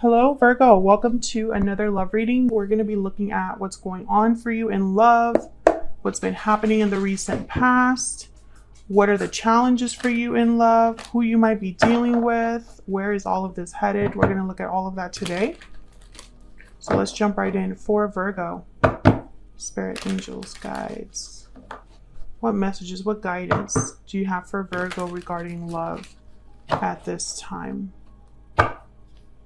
Hello, Virgo. Welcome to another love reading. We're going to be looking at what's going on for you in love, what's been happening in the recent past, what are the challenges for you in love, who you might be dealing with, where is all of this headed. We're going to look at all of that today. So let's jump right in for Virgo. Spirit, angels, guides. What messages, what guidance do you have for Virgo regarding love at this time?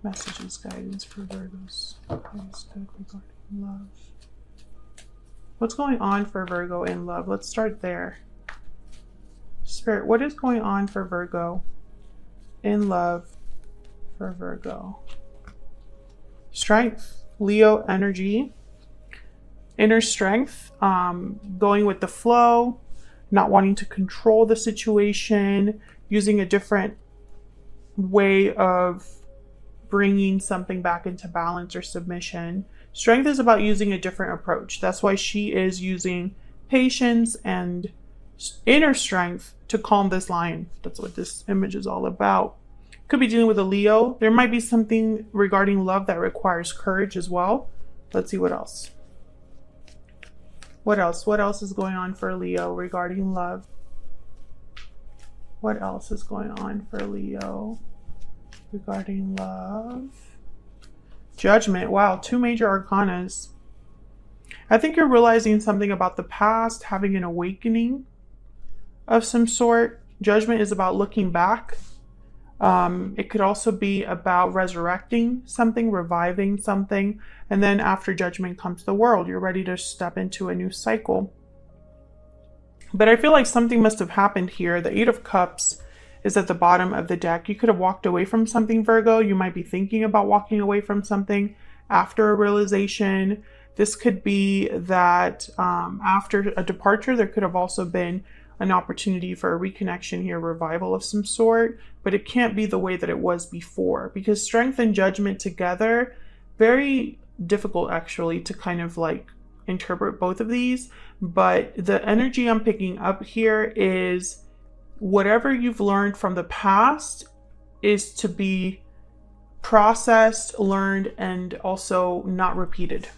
Messages, guidance for Virgos. Guidance regarding love. What's going on for Virgo in love? Let's start there. Spirit, what is going on for Virgo in love for Virgo? Strength, Leo energy, inner strength, going with the flow, not wanting to control the situation, using a different way of bringing something back into balance or submission. Strength is about using a different approach. That's why she is using patience and inner strength to calm this lion. That's what this image is all about. Could be dealing with a Leo. There might be something regarding love that requires courage as well. Let's see what else. What else? What else is going on for Leo regarding love? What else is going on for Leo regarding love? Judgment. Wow, two major arcanas. I think you're realizing something about the past, having an awakening of some sort. Judgment is about looking back. It could also be about resurrecting something, reviving something, and then after judgment comes the world. You're ready to step into a new cycle. But I feel like something must have happened here. The Eight of Cups is at the bottom of the deck. You could have walked away from something, Virgo. You might be thinking about walking away from something after a realization. This could be that after a departure, there could have also been an opportunity for a reconnection here, revival of some sort, but it can't be the way that it was before, because strength and judgment together, very difficult actually to kind of like interpret both of these. But the energy I'm picking up here is whatever you've learned from the past is to be processed, learned, and also not repeated.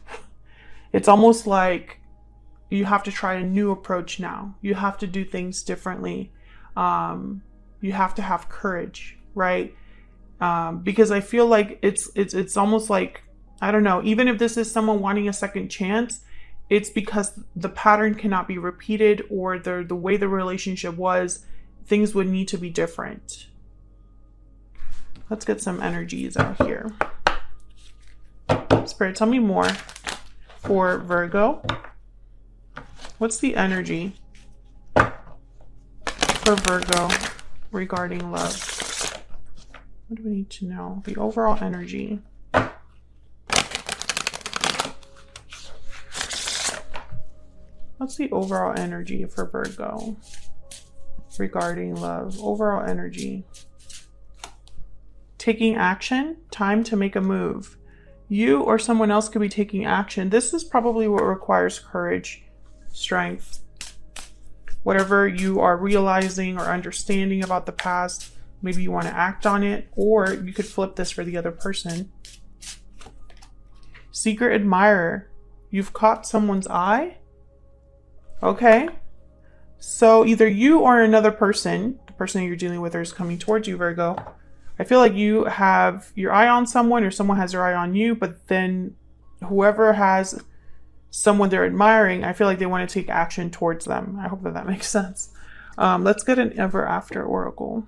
It's almost like you have to try a new approach now. You have to do things differently. You have to have courage, right? Because I feel like it's almost like, I don't know, even if this is someone wanting a second chance, it's because the pattern cannot be repeated, or the way the relationship was, things would need to be different. Let's get some energies out here. Spirit, tell me more for Virgo. What's the energy for Virgo regarding love? What do we need to know? The overall energy. What's the overall energy for Virgo regarding love? Overall energy. Taking action, time to make a move. You or someone else could be taking action. This is probably what requires courage, strength. Whatever you are realizing or understanding about the past, maybe you want to act on it, or you could flip this for the other person. Secret admirer. You've caught someone's eye. Okay. So either you or another person, the person that you're dealing with, is coming towards you, Virgo. I feel like you have your eye on someone, or someone has their eye on you, but then whoever has someone they're admiring, I feel like they want to take action towards them. I hope that makes sense. Let's get an ever after oracle.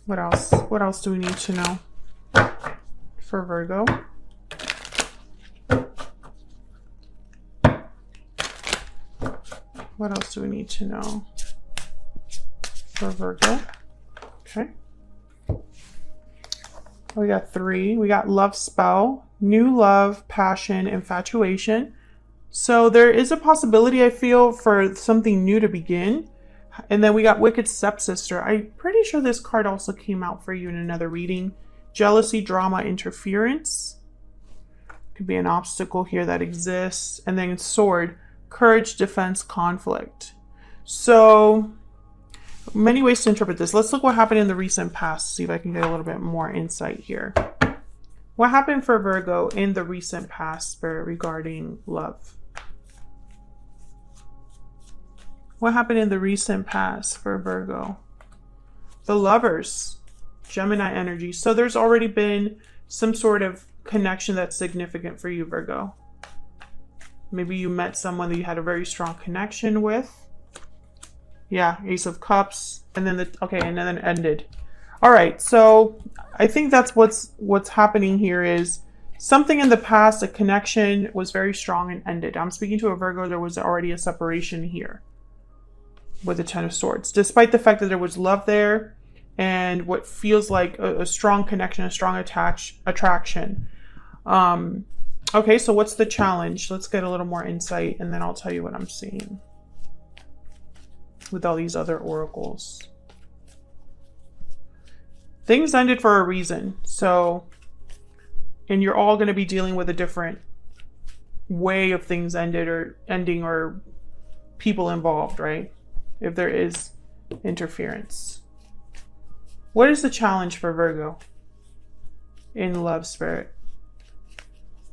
What else? What else do we need to know for Virgo? What else do we need to know for Virgo? Okay. We got 3. We got love spell, new love, passion, infatuation. So there is a possibility, I feel, for something new to begin. And then we got wicked stepsister. I'm pretty sure this card also came out for you in another reading. Jealousy, drama, interference. Could be an obstacle here that exists. And then sword, courage, defense, conflict. So many ways to interpret this. Let's look what happened in the recent past. See if I can get a little bit more insight here. What happened for Virgo in the recent past, Spirit, regarding love? What happened in the recent past for Virgo? The Lovers, Gemini energy. So there's already been some sort of connection that's significant for you, Virgo. Maybe you met someone that you had a very strong connection with. Yeah, Ace of Cups, and then and then it ended. All right, so I think that's what's happening here is something in the past, a connection was very strong and ended. I'm speaking to a Virgo, there was already a separation here with the Ten of Swords, despite the fact that there was love there and what feels like a strong connection, a strong attraction. Okay, so what's the challenge? Let's get a little more insight, and then I'll tell you what I'm seeing with all these other oracles. Things ended for a reason. So, and you're all going to be dealing with a different way of things ended or ending, or people involved, right? If there is interference. What is the challenge for Virgo in love, Spirit?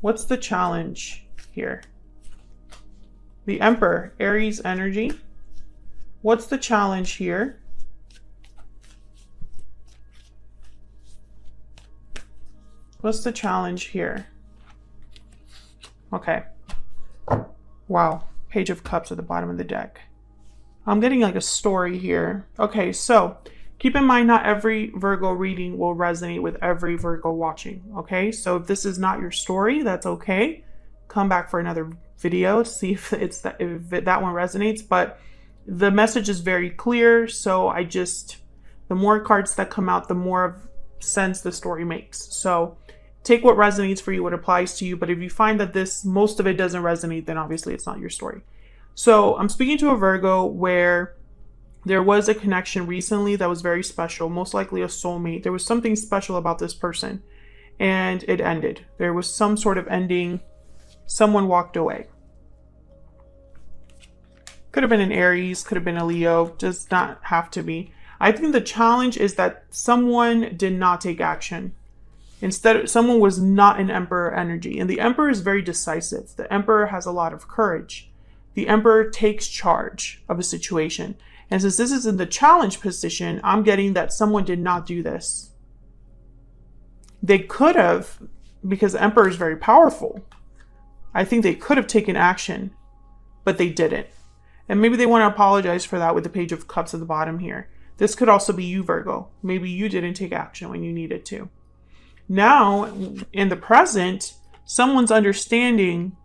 What's the challenge here? The Emperor, Aries energy. What's the challenge here? What's the challenge here? Okay. Wow. Page of Cups at the bottom of the deck. I'm getting like a story here. Okay, so keep in mind, not every Virgo reading will resonate with every Virgo watching. Okay, so if this is not your story, that's okay. Come back for another video to see if that one resonates. But the message is very clear, so the more cards that come out, the more sense the story makes. So take what resonates for you, what applies to you. But if you find that most of it doesn't resonate, then obviously it's not your story. So I'm speaking to a Virgo where there was a connection recently that was very special, most likely a soulmate. There was something special about this person, and it ended. There was some sort of ending. Someone walked away. Could have been an Aries, could have been a Leo, does not have to be. I think the challenge is that someone did not take action. Instead, someone was not an Emperor energy. And the Emperor is very decisive. The Emperor has a lot of courage. The Emperor takes charge of a situation. And since this is in the challenge position, I'm getting that someone did not do this. They could have, because the Emperor is very powerful. I think they could have taken action, but they didn't. And maybe they want to apologize for that with the Page of Cups at the bottom here. This could also be you, Virgo. Maybe you didn't take action when you needed to. Now, in the present, someone's understanding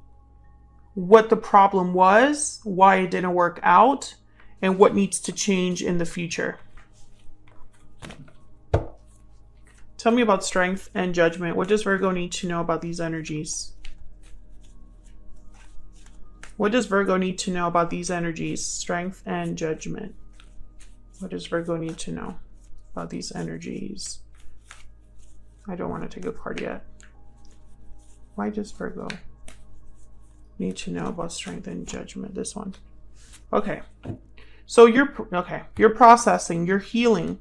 what the problem was, why it didn't work out, and what needs to change in the future. Tell me about strength and judgment. What does Virgo need to know about these energies? What does Virgo need to know about these energies? Strength and judgment. What does Virgo need to know about these energies? I don't want to take a card yet. Why does Virgo need to know about strength and judgment? This one. Okay. So you're processing, you're healing,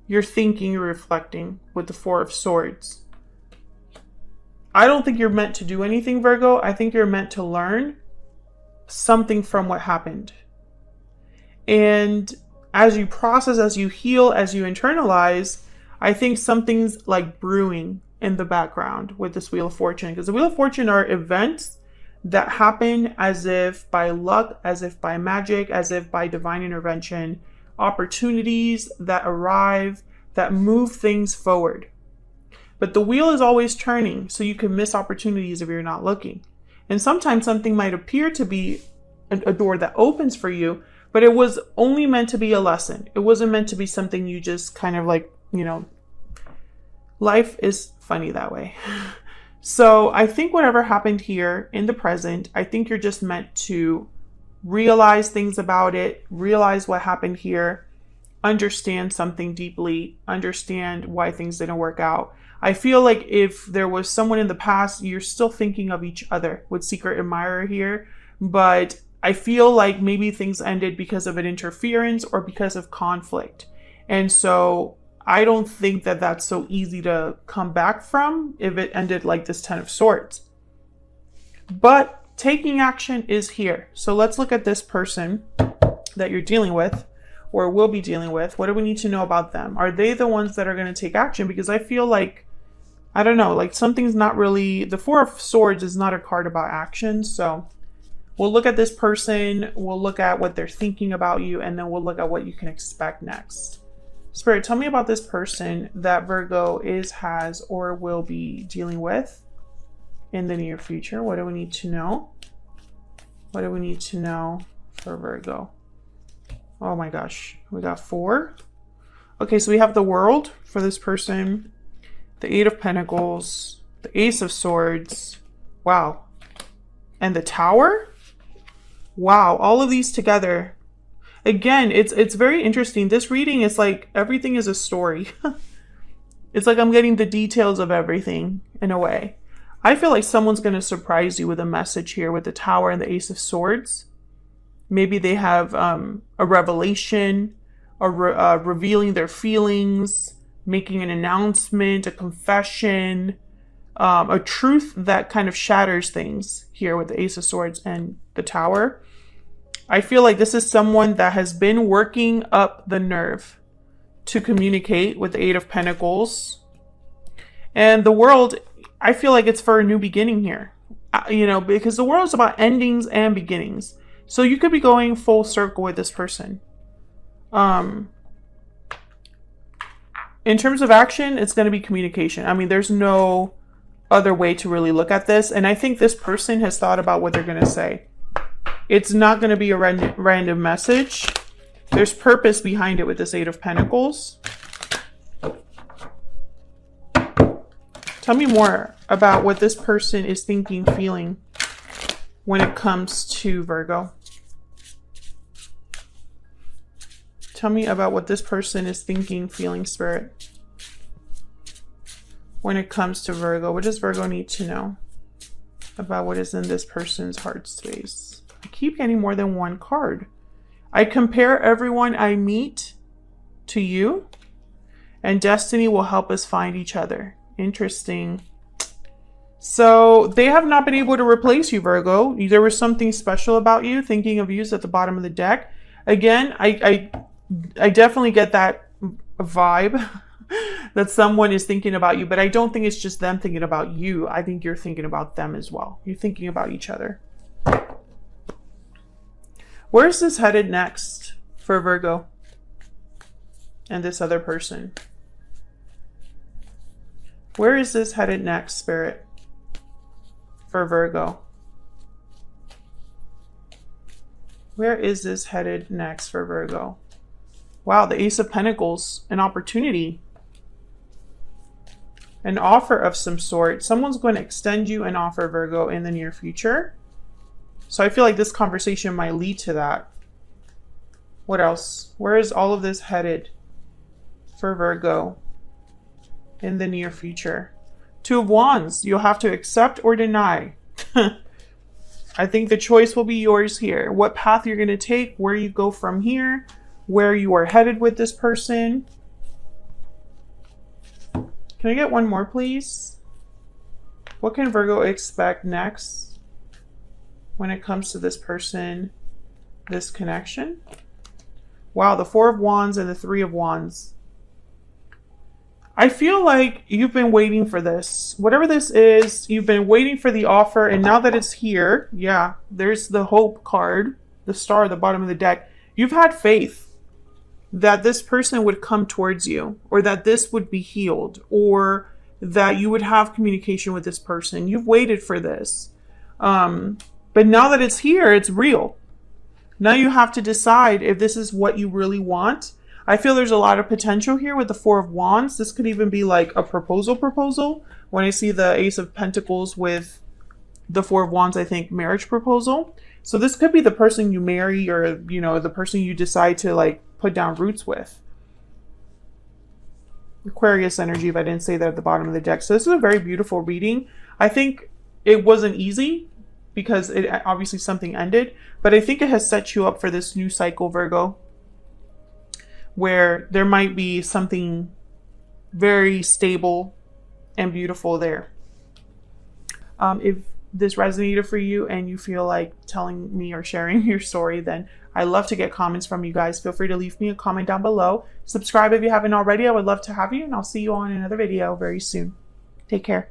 you're thinking, you're reflecting with the Four of Swords. I don't think you're meant to do anything, Virgo. I think you're meant to learn something from what happened. And as you process, as you heal, as you internalize, I think something's like brewing in the background with this Wheel of Fortune. Because the Wheel of Fortune are events that happen as if by luck, as if by magic, as if by divine intervention, opportunities that arrive, that move things forward. But the wheel is always turning, so you can miss opportunities if you're not looking. And sometimes something might appear to be a door that opens for you, but it was only meant to be a lesson. It wasn't meant to be something you just kind of like, life is funny that way. So I think whatever happened here in the present, I think you're just meant to realize things about it, realize what happened here, understand something deeply, understand why things didn't work out. I feel like if there was someone in the past, you're still thinking of each other with Secret Admirer here, but I feel like maybe things ended because of an interference or because of conflict. And so I don't think that that's so easy to come back from if it ended like this 10 of Swords. But taking action is here. So let's look at this person that you're dealing with or will be dealing with. What do we need to know about them? Are they the ones that are going to take action? Because I feel like, I don't know, like something's not really, the Four of Swords is not a card about action. So we'll look at this person, we'll look at what they're thinking about you, and then we'll look at what you can expect next. Spirit, tell me about this person that Virgo is, has, or will be dealing with in the near future. What do we need to know? What do we need to know for Virgo? Oh my gosh, we got 4. Okay, so we have the World for this person, the 8 of Pentacles, the Ace of Swords, wow, and the Tower. Wow, all of these together. Again, it's very interesting. This reading is like everything is a story. It's like I'm getting the details of everything in a way. I feel like someone's going to surprise you with a message here with the Tower and the Ace of Swords. Maybe they have a revelation, or revealing their feelings, making an announcement, a confession, a truth that kind of shatters things here with the Ace of Swords and the Tower. I feel like this is someone that has been working up the nerve to communicate with the 8 of Pentacles. And the World, I feel like it's for a new beginning here. You know, because the World is about endings and beginnings. So you could be going full circle with this person. In terms of action, it's going to be communication. I mean, there's no other way to really look at this. And I think this person has thought about what they're going to say. It's not going to be a random message. There's purpose behind it with this 8 of Pentacles. Tell me more about what this person is thinking, feeling when it comes to Virgo. Tell me about what this person is thinking, feeling, Spirit, when it comes to Virgo. What does Virgo need to know about what is in this person's heart space? I keep getting more than one card. I compare everyone I meet to you, and destiny will help us find each other. Interesting. So they have not been able to replace you, Virgo. There was something special about you. Thinking of you is at the bottom of the deck. Again, I definitely get that vibe that someone is thinking about you, but I don't think it's just them thinking about you. I think you're thinking about them as well. You're thinking about each other. Where's this headed next for Virgo and this other person? Where is this headed next, Spirit, for Virgo? Where is this headed next for Virgo? Wow, the Ace of Pentacles, an opportunity, an offer of some sort. Someone's going to extend you an offer, Virgo, in the near future. So I feel like this conversation might lead to that. What else? Where is all of this headed for Virgo in the near future? 2 of Wands. You'll have to accept or deny. I think the choice will be yours here. What path you're going to take, where you go from here, where you are headed with this person. Can I get one more, please? What can Virgo expect next when it comes to this person, this connection? Wow, the 4 of Wands and the 3 of Wands. I feel like you've been waiting for this. Whatever this is, you've been waiting for the offer, and now that it's here, yeah, there's the hope card, the star at the bottom of the deck. You've had faith that this person would come towards you, or that this would be healed, or that you would have communication with this person. You've waited for this. But now that it's here, it's real. Now you have to decide if this is what you really want. I feel there's a lot of potential here with the 4 of Wands. This could even be like a proposal. When I see the Ace of Pentacles with the 4 of Wands, I think marriage proposal. So this could be the person you marry, or, you know, the person you decide to like put down roots with. Aquarius energy, if I didn't say that at the bottom of the deck. So this is a very beautiful reading. I think it wasn't easy, because it obviously something ended, but I think it has set you up for this new cycle, Virgo, where there might be something very stable and beautiful there. If this resonated for you and you feel like telling me or sharing your story, then I love to get comments from you guys. Feel free to leave me a comment down below. Subscribe if you haven't already. I would love to have you, and I'll see you on another video very soon. Take care.